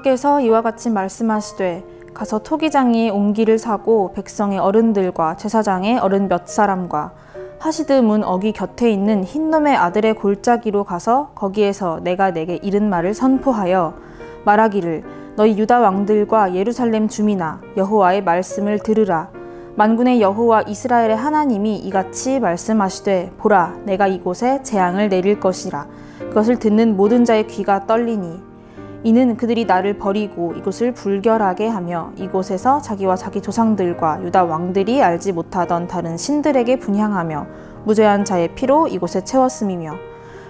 여호와께서 이와 같이 말씀하시되 가서 토기장이의 옹기를 사고 백성의 어른들과 제사장의 어른 몇 사람과 하시드 문 어귀 곁에 있는 흰놈의 아들의 골짜기로 가서 거기에서 내가 내게 이른 말을 선포하여 말하기를 너희 유다 왕들과 예루살렘 주민아 여호와의 말씀을 들으라. 만군의 여호와 이스라엘의 하나님이 이같이 말씀하시되 보라 내가 이곳에 재앙을 내릴 것이라. 그것을 듣는 모든 자의 귀가 떨리니 이는 그들이 나를 버리고 이곳을 불결하게 하며 이곳에서 자기와 자기 조상들과 유다 왕들이 알지 못하던 다른 신들에게 분향하며 무죄한 자의 피로 이곳에 채웠음이며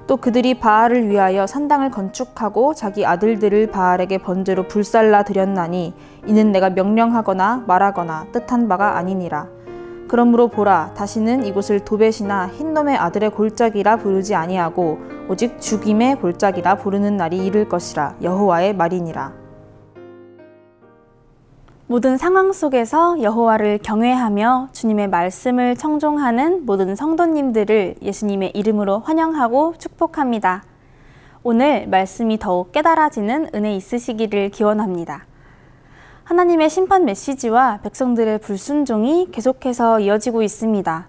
또 그들이 바알을 위하여 산당을 건축하고 자기 아들들을 바알에게 번제로 불살라 드렸나니 이는 내가 명령하거나 말하거나 뜻한 바가 아니니라. 그러므로 보라 다시는 이곳을 도벳이나 흰놈의 아들의 골짜기라 부르지 아니하고 오직 죽임의 골짜기라 부르는 날이 이를 것이라. 여호와의 말이니라. 모든 상황 속에서 여호와를 경외하며 주님의 말씀을 청종하는 모든 성도님들을 예수님의 이름으로 환영하고 축복합니다. 오늘 말씀이 더욱 깨달아지는 은혜 있으시기를 기원합니다. 하나님의 심판 메시지와 백성들의 불순종이 계속해서 이어지고 있습니다.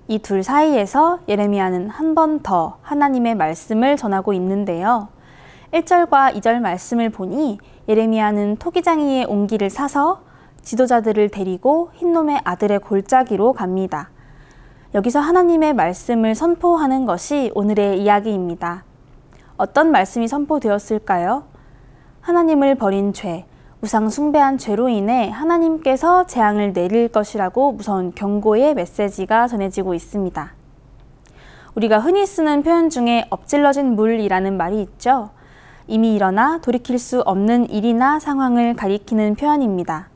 이 둘 사이에서 예레미야는 한 번 더 하나님의 말씀을 전하고 있는데요. 1절과 2절 말씀을 보니 예레미야는 토기장이의 옹기를 사서 지도자들을 데리고 흰놈의 아들의 골짜기로 갑니다. 여기서 하나님의 말씀을 선포하는 것이 오늘의 이야기입니다. 어떤 말씀이 선포되었을까요? 하나님을 버린 죄, 우상 숭배한 죄로 인해 하나님께서 재앙을 내릴 것이라고 무서운 경고의 메시지가 전해지고 있습니다. 우리가 흔히 쓰는 표현 중에 엎질러진 물이라는 말이 있죠. 이미 일어나 돌이킬 수 없는 일이나 상황을 가리키는 표현입니다.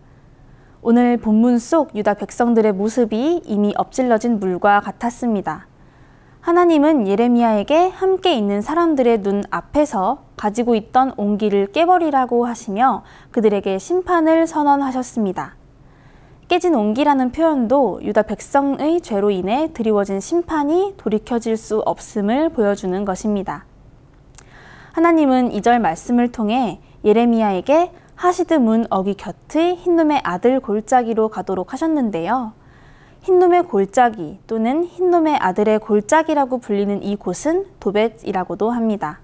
오늘 본문 속 유다 백성들의 모습이 이미 엎질러진 물과 같았습니다. 하나님은 예레미야에게 함께 있는 사람들의 눈 앞에서 가지고 있던 옹기를 깨버리라고 하시며 그들에게 심판을 선언하셨습니다. 깨진 옹기라는 표현도 유다 백성의 죄로 인해 드리워진 심판이 돌이켜질 수 없음을 보여주는 것입니다. 하나님은 2절 말씀을 통해 예레미야에게 하시드 문 어귀 곁의 흰놈의 아들 골짜기로 가도록 하셨는데요. 흰놈의 골짜기 또는 흰놈의 아들의 골짜기라고 불리는 이곳은 도벳이라고도 합니다.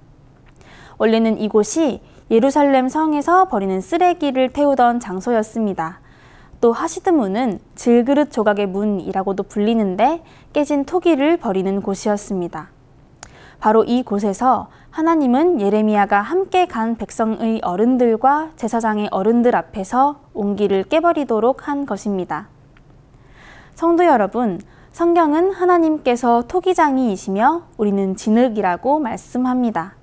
원래는 이곳이 예루살렘 성에서 버리는 쓰레기를 태우던 장소였습니다. 또 하시드 문은 질그릇 조각의 문이라고도 불리는데 깨진 토기를 버리는 곳이었습니다. 바로 이곳에서 하나님은 예레미야가 함께 간 백성의 어른들과 제사장의 어른들 앞에서 옹기를 깨버리도록 한 것입니다. 성도 여러분, 성경은 하나님께서 토기장이이시며 우리는 진흙이라고 말씀합니다.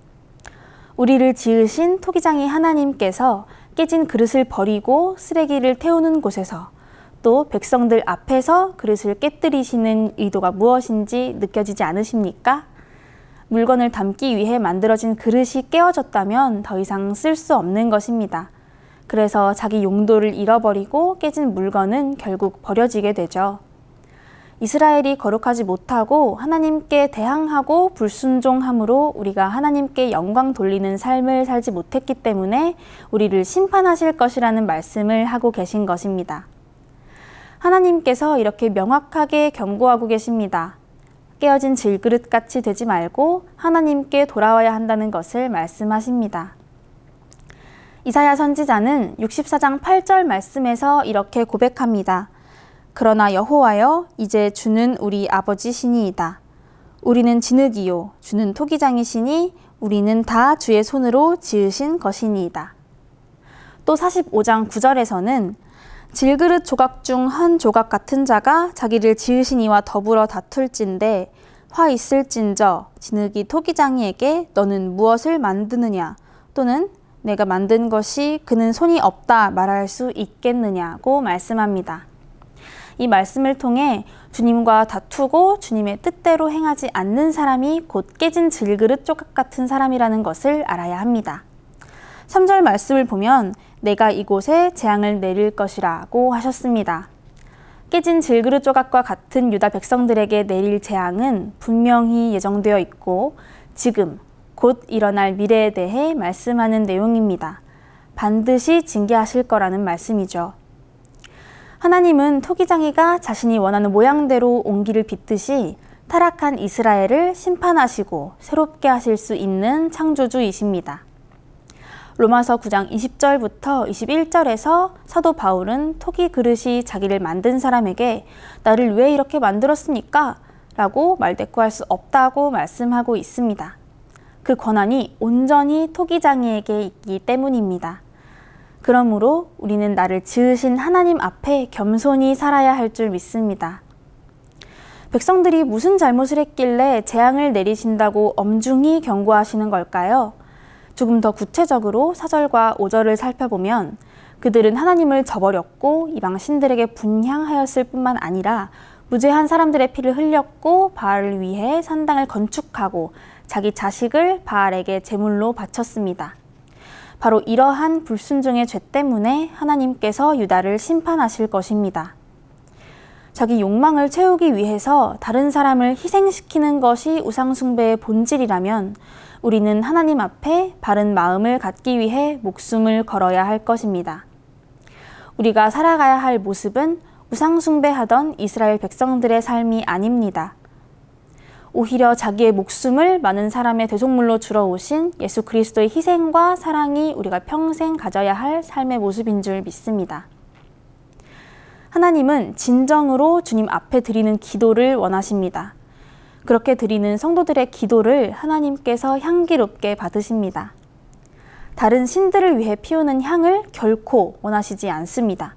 우리를 지으신 토기장이 하나님께서 깨진 그릇을 버리고 쓰레기를 태우는 곳에서 또 백성들 앞에서 그릇을 깨뜨리시는 의도가 무엇인지 느껴지지 않으십니까? 물건을 담기 위해 만들어진 그릇이 깨어졌다면 더 이상 쓸 수 없는 것입니다. 그래서 자기 용도를 잃어버리고 깨진 물건은 결국 버려지게 되죠. 이스라엘이 거룩하지 못하고 하나님께 대항하고 불순종함으로 우리가 하나님께 영광 돌리는 삶을 살지 못했기 때문에 우리를 심판하실 것이라는 말씀을 하고 계신 것입니다. 하나님께서 이렇게 명확하게 경고하고 계십니다. 깨어진 질그릇같이 되지 말고 하나님께 돌아와야 한다는 것을 말씀하십니다. 이사야 선지자는 64장 8절 말씀에서 이렇게 고백합니다. 그러나 여호와여 이제 주는 우리 아버지시니이다. 우리는 진흙이요 주는 토기장이시니 우리는 다 주의 손으로 지으신 것이니이다. 또 45장 9절에서는 질그릇 조각 중 한 조각 같은 자가 자기를 지으신 이와 더불어 다툴진대 화 있을진저 진흙이 토기장이에게 너는 무엇을 만드느냐 또는 내가 만든 것이 그는 손이 없다 말할 수 있겠느냐고 말씀합니다. 이 말씀을 통해 주님과 다투고 주님의 뜻대로 행하지 않는 사람이 곧 깨진 질그릇 조각 같은 사람이라는 것을 알아야 합니다. 3절 말씀을 보면 내가 이곳에 재앙을 내릴 것이라고 하셨습니다. 깨진 질그릇 조각과 같은 유다 백성들에게 내릴 재앙은 분명히 예정되어 있고 지금 곧 일어날 미래에 대해 말씀하는 내용입니다. 반드시 징계하실 거라는 말씀이죠. 하나님은 토기장이가 자신이 원하는 모양대로 옹기를 빚듯이 타락한 이스라엘을 심판하시고 새롭게 하실 수 있는 창조주이십니다. 로마서 9장 20절부터 21절에서 사도 바울은 토기 그릇이 자기를 만든 사람에게 나를 왜 이렇게 만들었습니까? 라고 말대꾸할 수 없다고 말씀하고 있습니다. 그 권한이 온전히 토기장이에게 있기 때문입니다. 그러므로 우리는 나를 지으신 하나님 앞에 겸손히 살아야 할 줄 믿습니다. 백성들이 무슨 잘못을 했길래 재앙을 내리신다고 엄중히 경고하시는 걸까요? 조금 더 구체적으로 4절과 5절을 살펴보면 그들은 하나님을 저버렸고 이방 신들에게 분향하였을 뿐만 아니라 무죄한 사람들의 피를 흘렸고 바알을 위해 산당을 건축하고 자기 자식을 바알에게 제물로 바쳤습니다. 바로 이러한 불순종의 죄 때문에 하나님께서 유다를 심판하실 것입니다. 자기 욕망을 채우기 위해서 다른 사람을 희생시키는 것이 우상숭배의 본질이라면 우리는 하나님 앞에 바른 마음을 갖기 위해 목숨을 걸어야 할 것입니다. 우리가 살아가야 할 모습은 우상숭배하던 이스라엘 백성들의 삶이 아닙니다. 오히려 자기의 목숨을 많은 사람의 대속물로 주러오신 예수 그리스도의 희생과 사랑이 우리가 평생 가져야 할 삶의 모습인 줄 믿습니다. 하나님은 진정으로 주님 앞에 드리는 기도를 원하십니다. 그렇게 드리는 성도들의 기도를 하나님께서 향기롭게 받으십니다. 다른 신들을 위해 피우는 향을 결코 원하시지 않습니다.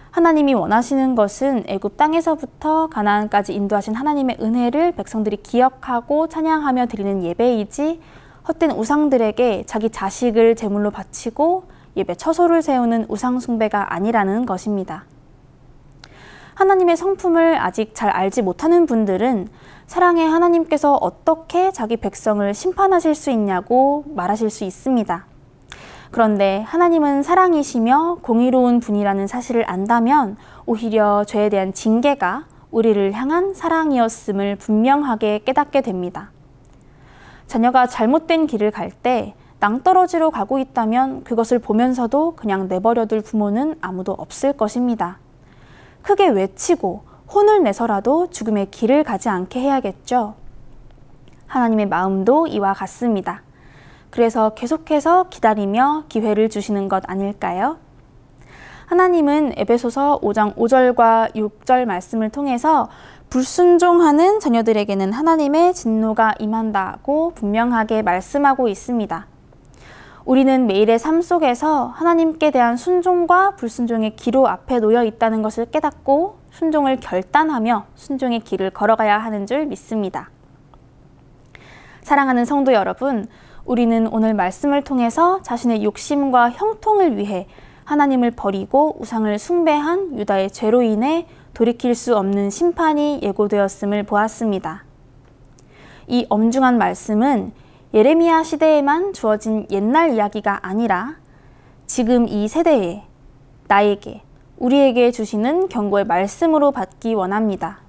하나님이 원하시는 것은 애굽 땅에서부터 가나안까지 인도하신 하나님의 은혜를 백성들이 기억하고 찬양하며 드리는 예배이지 헛된 우상들에게 자기 자식을 제물로 바치고 예배 처소를 세우는 우상 숭배가 아니라는 것입니다. 하나님의 성품을 아직 잘 알지 못하는 분들은 사랑의 하나님께서 어떻게 자기 백성을 심판하실 수 있냐고 말하실 수 있습니다. 그런데 하나님은 사랑이시며 공의로운 분이라는 사실을 안다면 오히려 죄에 대한 징계가 우리를 향한 사랑이었음을 분명하게 깨닫게 됩니다. 자녀가 잘못된 길을 갈 때 낭떠러지로 가고 있다면 그것을 보면서도 그냥 내버려둘 부모는 아무도 없을 것입니다. 크게 외치고 혼을 내서라도 죽음의 길을 가지 않게 해야겠죠. 하나님의 마음도 이와 같습니다. 그래서 계속해서 기다리며 기회를 주시는 것 아닐까요? 하나님은 에베소서 5장 5절과 6절 말씀을 통해서 불순종하는 자녀들에게는 하나님의 진노가 임한다고 분명하게 말씀하고 있습니다. 우리는 매일의 삶 속에서 하나님께 대한 순종과 불순종의 기로 앞에 놓여 있다는 것을 깨닫고 순종을 결단하며 순종의 길을 걸어가야 하는 줄 믿습니다. 사랑하는 성도 여러분, 우리는 오늘 말씀을 통해서 자신의 욕심과 형통을 위해 하나님을 버리고 우상을 숭배한 유다의 죄로 인해 돌이킬 수 없는 심판이 예고되었음을 보았습니다. 이 엄중한 말씀은 예레미야 시대에만 주어진 옛날 이야기가 아니라 지금 이 세대에 나에게 우리에게 주시는 경고의 말씀으로 받기 원합니다.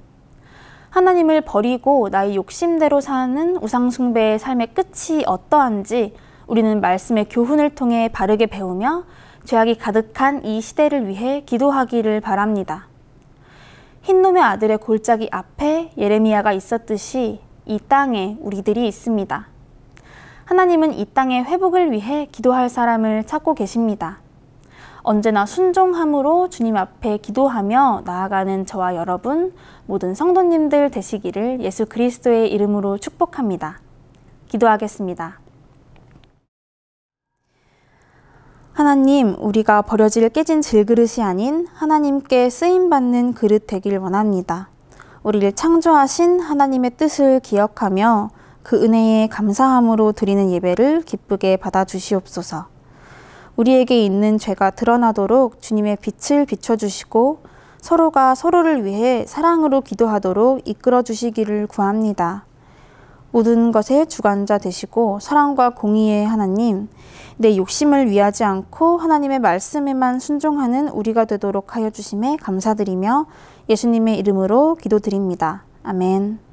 하나님을 버리고 나의 욕심대로 사는 우상숭배의 삶의 끝이 어떠한지 우리는 말씀의 교훈을 통해 바르게 배우며 죄악이 가득한 이 시대를 위해 기도하기를 바랍니다. 흰놈의 아들의 골짜기 앞에 예레미야가 있었듯이 이 땅에 우리들이 있습니다. 하나님은 이 땅의 회복을 위해 기도할 사람을 찾고 계십니다. 언제나 순종함으로 주님 앞에 기도하며 나아가는 저와 여러분, 모든 성도님들 되시기를 예수 그리스도의 이름으로 축복합니다. 기도하겠습니다. 하나님, 우리가 버려질 깨진 질그릇이 아닌 하나님께 쓰임받는 그릇 되길 원합니다. 우리를 창조하신 하나님의 뜻을 기억하며 그 은혜에 감사함으로 드리는 예배를 기쁘게 받아주시옵소서. 우리에게 있는 죄가 드러나도록 주님의 빛을 비춰주시고 서로가 서로를 위해 사랑으로 기도하도록 이끌어 주시기를 구합니다. 모든 것의 주관자 되시고 사랑과 공의의 하나님, 내 욕심을 위하지 않고 하나님의 말씀에만 순종하는 우리가 되도록 하여 주심에 감사드리며 예수님의 이름으로 기도드립니다. 아멘.